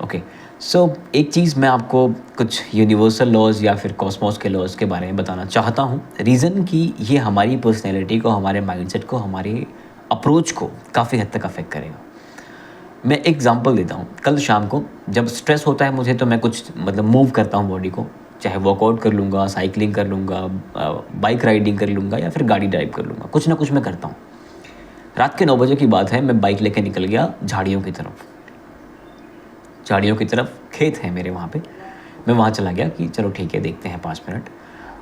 Okay, सो एक चीज़ मैं आपको कुछ यूनिवर्सल लॉज़ या फिर कॉस्मोस के लॉज़ के बारे में बताना चाहता हूँ। रीज़न कि ये हमारी पर्सनैलिटी को, हमारे माइंडसेट को, हमारे अप्रोच को काफ़ी हद तक अफ़ेक्ट करेगा। मैं एग्ज़ाम्पल देता हूँ। कल शाम को जब स्ट्रेस होता है मुझे, तो मैं कुछ मतलब मूव करता हूँ बॉडी को, चाहे वर्कआउट कर लूँगा, साइक्लिंग कर लूँगा, बाइक राइडिंग कर लूँगा या फिर गाड़ी ड्राइव कर लूँगा, कुछ ना कुछ मैं करता हूँ। रात के 9 बजे की बात है, मैं बाइक लेके निकल गया झाड़ियों की तरफ। झाड़ियों की तरफ खेत है मेरे वहाँ पे। मैं वहाँ चला गया कि चलो ठीक है, देखते हैं 5 मिनट।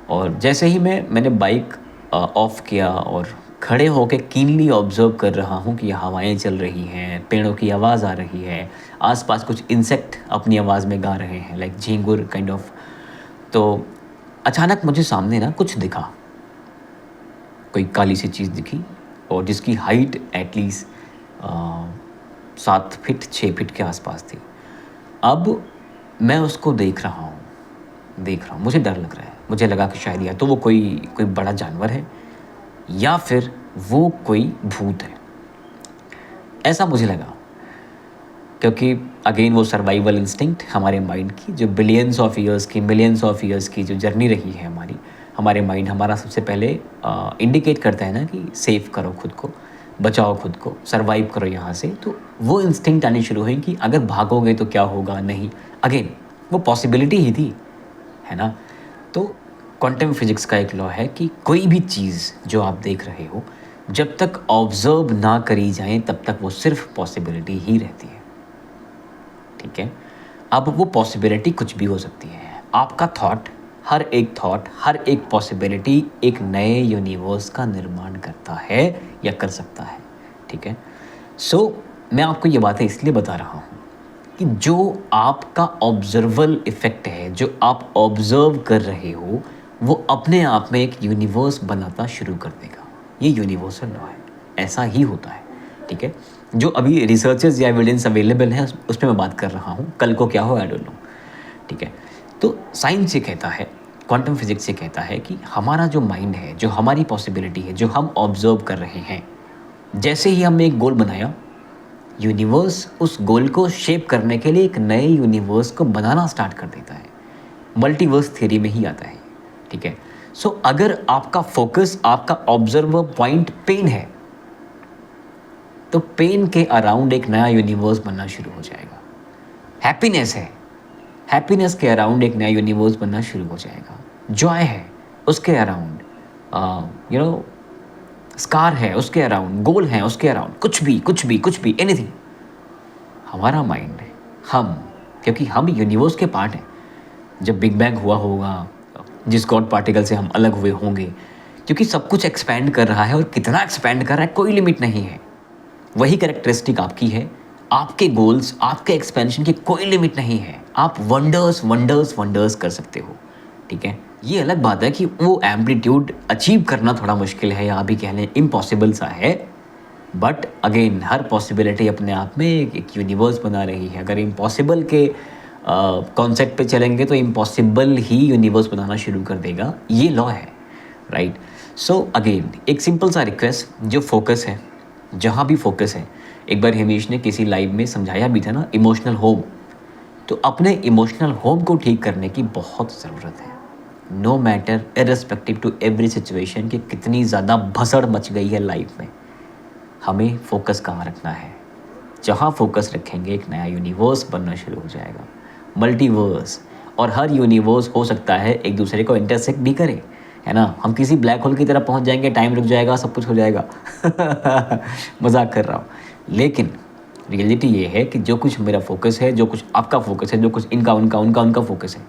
और जैसे ही मैंने बाइक ऑफ़ किया और खड़े होके कीनली ऑब्ज़र्व कर रहा हूँ कि हवाएँ चल रही हैं, पेड़ों की आवाज़ आ रही है, आस-पास कुछ इंसेक्ट अपनी आवाज़ में गा रहे हैं, लाइक झींगुर काइंड ऑफ। तो अचानक मुझे सामने ना कुछ दिखा, कोई काली सी चीज़ दिखी और जिसकी हाइट एटलीस्ट 7 फीट 6 फीट के आसपास थी। अब मैं उसको देख रहा हूँ, मुझे डर लग रहा है। मुझे लगा कि शायद या तो वो कोई बड़ा जानवर है या फिर वो कोई भूत है, ऐसा मुझे लगा। क्योंकि अगेन वो सर्वाइवल इंस्टिंक्ट हमारे माइंड की, जो बिलियंस ऑफ ईयर्स की जो जर्नी रही है हमारी, हमारे माइंड हमारा सबसे पहले इंडिकेट करता है ना कि सेव करो खुद को, बचाओ खुद को, सर्वाइव करो यहाँ से। तो वो इंस्टिंक्ट आनी शुरू हुई कि अगर भागोगे तो क्या होगा, नहीं। अगेन वो पॉसिबिलिटी ही थी, है ना। तो क्वांटम फिजिक्स का एक लॉ है कि कोई भी चीज़ जो आप देख रहे हो, जब तक ऑब्जर्व ना करी जाए तब तक वो सिर्फ पॉसिबिलिटी ही रहती है, ठीक है। अब वो पॉसिबिलिटी कुछ भी हो सकती है। आपका थॉट, हर एक पॉसिबिलिटी एक नए यूनिवर्स का निर्माण करता है या कर सकता है, ठीक है। सो मैं आपको ये बातें इसलिए बता रहा हूँ कि जो आपका ऑब्जर्वल इफ़ेक्ट है, जो आप ऑब्ज़र्व कर रहे हो, वो अपने आप में एक यूनिवर्स बनाना शुरू कर देगा। ये यूनिवर्सल लॉ है, ऐसा ही होता है, ठीक है। जो अभी रिसर्चेस या एविडेंस अवेलेबल है उस पे मैं बात कर रहा हूँ, कल को क्या हो आई डोंट नो, ठीक है। तो साइंस ये कहता है, क्वांटम फिजिक्स ये कहता है कि हमारा जो माइंड है, जो हमारी पॉसिबिलिटी है, जो हम ऑब्ज़र्व कर रहे हैं, जैसे ही हमने एक गोल बनाया, यूनिवर्स उस गोल को शेप करने के लिए एक नए यूनिवर्स को बनाना स्टार्ट कर देता है। मल्टीवर्स थ्योरी में ही आता है, ठीक है। सो अगर आपका फोकस, आपका ऑब्जर्वर पॉइंट पेन है, तो पेन के अराउंड एक नया यूनिवर्स बनना शुरू हो जाएगा। हैप्पीनेस है, हैप्पीनेस के अराउंड एक नया यूनिवर्स बनना शुरू हो जाएगा। जॉय है, उसके अराउंड स्कार है, उसके अराउंड गोल है, उसके अराउंड कुछ भी एनीथिंग। हमारा माइंड है, क्योंकि हम यूनिवर्स के पार्ट हैं। जब बिग बैंग हुआ होगा, जिस गॉड पार्टिकल से हम अलग हुए होंगे, क्योंकि सब कुछ एक्सपैंड कर रहा है और कितना एक्सपैंड कर रहा है कोई लिमिट नहीं है। वही कैरेक्टरिस्टिक आपकी है, आपके गोल्स, आपके एक्सपेंशन की कोई लिमिट नहीं है। आप वंडर्स कर सकते हो, ठीक है। ये अलग बात है कि वो एम्पलीट्यूड अचीव करना थोड़ा मुश्किल है, या अभी कह लें इम्पॉसिबल सा है। बट अगेन हर पॉसिबिलिटी अपने आप में एक यूनिवर्स बना रही है। अगर इम्पॉसिबल के कॉन्सेप्ट पे चलेंगे तो इम्पॉसिबल ही यूनिवर्स बनाना शुरू कर देगा। ये लॉ है, राइट। सो अगेन एक सिंपल सा रिक्वेस्ट, जो फोकस है, जहाँ भी फोकस है, एक बार हिमेश ने किसी लाइव में समझाया भी था ना, इमोशनल होम। तो अपने इमोशनल होम को ठीक करने की बहुत ज़रूरत है। No matter, irrespective to every situation कि कितनी ज़्यादा भसड़ मच गई है लाइफ में, हमें फोकस कहाँ रखना है। जहाँ फोकस रखेंगे एक नया यूनिवर्स बनना शुरू हो जाएगा, मल्टीवर्स। और हर यूनिवर्स हो सकता है एक दूसरे को इंटरसेक्ट भी करे, है ना। हम किसी ब्लैक होल की तरफ पहुँच जाएंगे, टाइम रुक जाएगा, सब कुछ हो जाएगा। मजाक कर रहा हूँ, लेकिन रियलिटी ये है कि जो कुछ मेरा फोकस है, जो कुछ आपका फोकस है, जो कुछ इनका उनका फोकस है,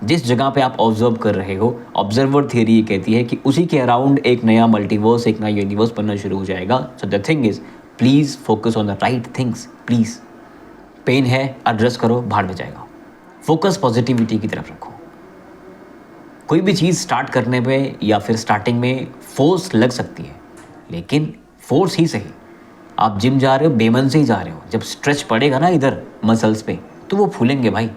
जिस जगह पे आप ऑब्जर्व कर रहे हो, ऑब्जर्वर थियरी ये कहती है कि उसी के अराउंड एक नया मल्टीवर्स, एक नया यूनिवर्स बनना शुरू हो जाएगा। So the thing is, please focus on the right things, please. Pain है, एड्रेस करो, भाड़ में जाएगा। फोकस पॉजिटिविटी की तरफ रखो। कोई भी चीज़ स्टार्ट करने पे या फिर स्टार्टिंग में फोर्स लग सकती है, लेकिन फोर्स ही सही। आप जिम जा रहे हो, बेमन से ही जा रहे हो, जब स्ट्रेच पड़ेगा ना इधर मसल्स पे, तो वो फूलेंगे भाई,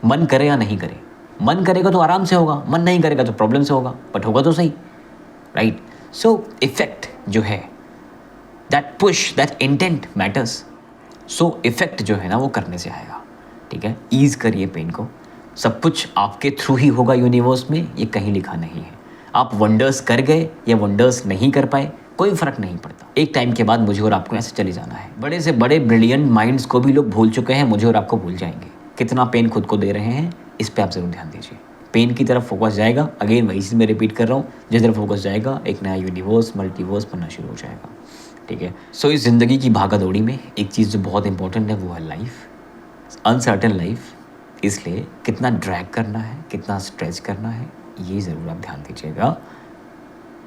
मन करे या नहीं करे। मन करेगा तो आराम से होगा, मन नहीं करेगा तो प्रॉब्लम से होगा, बट होगा तो सही, राइट। सो इफेक्ट जो है, that push, that intent matters. So effect जो है ना वो करने से आएगा। ठीक है, ईज़ करिए पेन को। सब कुछ आपके थ्रू ही होगा यूनिवर्स में, ये कहीं लिखा नहीं है। आप वंडर्स कर गए या वंडर्स नहीं कर पाए, कोई फ़र्क नहीं पड़ता। एक टाइम के बाद मुझे और आपको ऐसे चले जाना है। बड़े से बड़े ब्रिलियंट माइंड्स को भी लोग भूल चुके हैं, मुझे और आपको भूल जाएंगे। कितना पेन खुद को दे रहे हैं, इस पर आप ज़रूर ध्यान दीजिए। पेन की तरफ फोकस जाएगा, अगेन वही चीज़ मैं रिपीट कर रहा हूँ, जिस तरफ फोकस जाएगा एक नया यूनिवर्स, मल्टीवर्स बनना शुरू हो जाएगा। ठीक है, सो इस ज़िंदगी की भागा दौड़ी में एक चीज़ जो बहुत इंपॉर्टेंट है वो है लाइफ, अनसर्टेन लाइफ। इसलिए कितना ड्रैग करना है, कितना स्ट्रेच करना है, ये ज़रूर आप ध्यान दीजिएगा।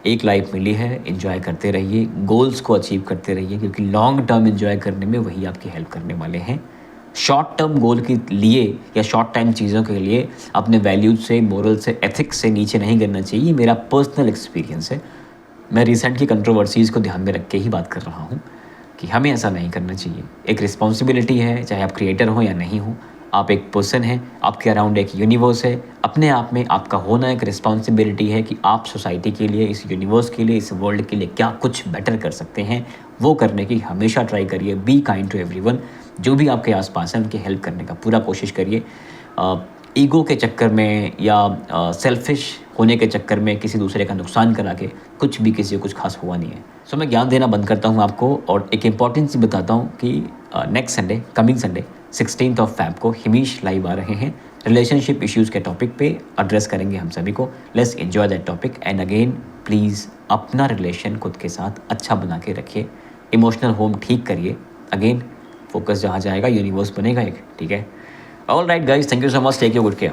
एक लाइफ मिली है, एंजॉय करते रहिए, गोल्स को अचीव करते रहिए, क्योंकि लॉन्ग टर्म एंजॉय करने में वही आपकी हेल्प करने वाले हैं। शॉर्ट टर्म गोल के लिए या शॉर्ट टाइम चीज़ों के लिए अपने वैल्यूज से, मोरल से, एथिक्स से नीचे नहीं गिरना चाहिए। मेरा पर्सनल एक्सपीरियंस है। मैं रिसेंट की कंट्रोवर्सीज़ को ध्यान में रख के ही बात कर रहा हूँ कि हमें ऐसा नहीं करना चाहिए। एक रिस्पॉन्सिबिलिटी है, चाहे आप क्रिएटर हो या नहीं हो, आप एक पर्सन हैं, आपके अराउंड एक यूनिवर्स है। अपने आप में आपका होना एक रिस्पॉन्सिबिलिटी है कि आप सोसाइटी के लिए, इस यूनिवर्स के लिए, इस वर्ल्ड के लिए क्या कुछ बेटर कर सकते हैं, वो करने की हमेशा ट्राई करिए। Be kind to everyone. जो भी आपके आसपास हैं उनकी हेल्प करने का पूरा कोशिश करिए। ईगो के चक्कर में या सेल्फिश होने के चक्कर में किसी दूसरे का नुकसान करा के कुछ भी किसी को कुछ खास हुआ नहीं है। सो मैं ज्ञान देना बंद करता हूँ आपको और एक इम्पॉर्टेंट चीज़ बताता हूँ कि next Sunday, coming Sunday 16 February को हिमीश लाइव आ रहे हैं। रिलेशनशिप इश्यूज़ के टॉपिक पे एड्रेस करेंगे हम सभी को। Let's enjoy that topic and again please अपना रिलेशन खुद के साथ अच्छा बना के रखिए। इमोशनल होम ठीक करिए। अगेन फोकस जहाँ जाएगा यूनिवर्स बनेगा एक। ठीक है, all right guys, thank you so much, take your good care.